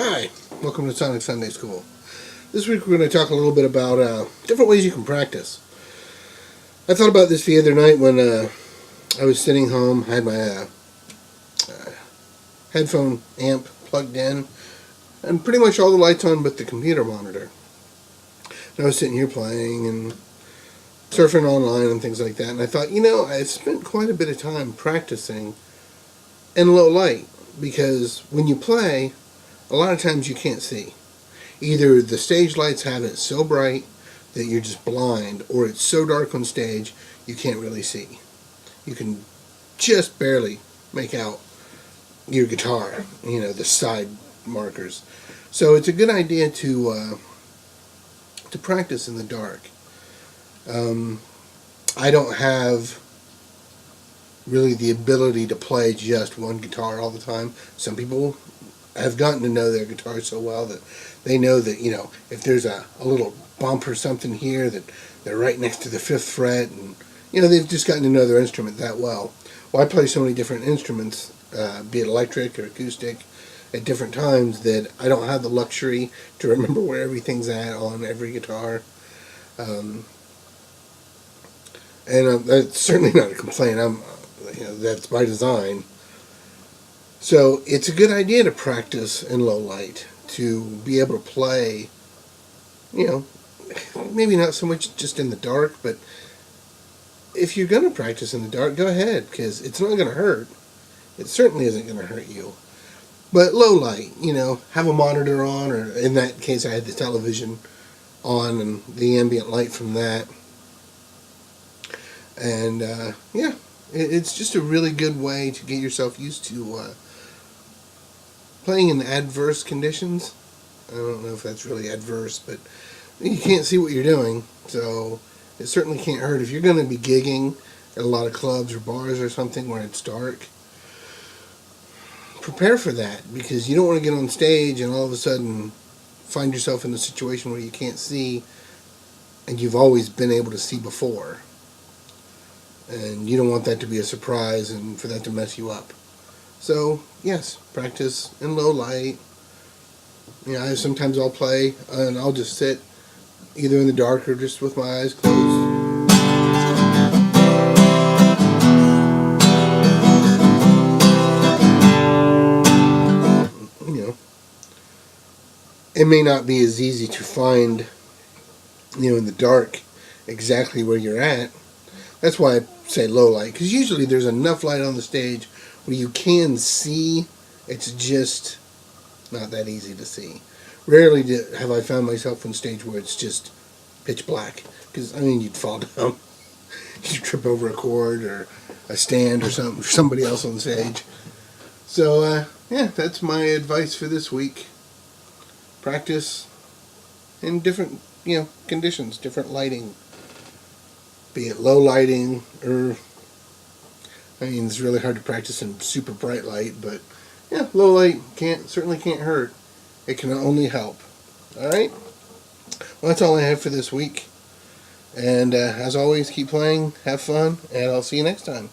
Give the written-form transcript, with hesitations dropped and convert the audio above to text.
Hi, welcome to Sonic Sunday School. This week we're going to talk a little bit about different ways you can practice. I thought about this the other night when I was sitting home, had my headphone amp plugged in, and pretty much all the lights on but the computer monitor. And I was sitting here playing and surfing online and things like that, and I thought, I spent quite a bit of time practicing in low light, because when you play, a lot of times you can't see. Either the stage lights have it so bright that you're just blind, or it's so dark on stage you can't really see. You can just barely make out your guitar, the side markers. So it's a good idea to practice in the dark. I don't have really the ability to play just one guitar all the time. Some people have gotten to know their guitar so well that they know that, if there's a little bump or something here, that they're right next to the 5th fret, and, they've just gotten to know their instrument that well. Well, I play so many different instruments, be it electric or acoustic, at different times, that I don't have the luxury to remember where everything's at on every guitar. And that's certainly not a complaint. That's by design. So it's a good idea to practice in low light, to be able to play, maybe not so much just in the dark, but if you're going to practice in the dark, go ahead, because it's not going to hurt. It certainly isn't going to hurt you. But low light, have a monitor on, or in that case I had the television on and the ambient light from that. And, it's just a really good way to get yourself used to playing in adverse conditions. I don't know if that's really adverse, but you can't see what you're doing, so it certainly can't hurt. If you're going to be gigging at a lot of clubs or bars or something where it's dark, prepare for that, because you don't want to get on stage and all of a sudden find yourself in a situation where you can't see and you've always been able to see before. And you don't want that to be a surprise and for that to mess you up. So, yes, practice in low light. Sometimes I'll play and I'll just sit either in the dark or just with my eyes closed. It may not be as easy to find, in the dark exactly where you're at. That's why I say low light, because usually there's enough light on the stage where you can see. It's just not that easy to see. Rarely have I found myself on stage where it's just pitch black, because you'd fall down. You'd trip over a cord or a stand or something for somebody else on the stage. So that's my advice for this week. Practice in different conditions, different lighting, be it low lighting or it's really hard to practice in super bright light, but low light certainly can't hurt. It can only help. Alright? Well, that's all I have for this week. And as always, keep playing, have fun, and I'll see you next time.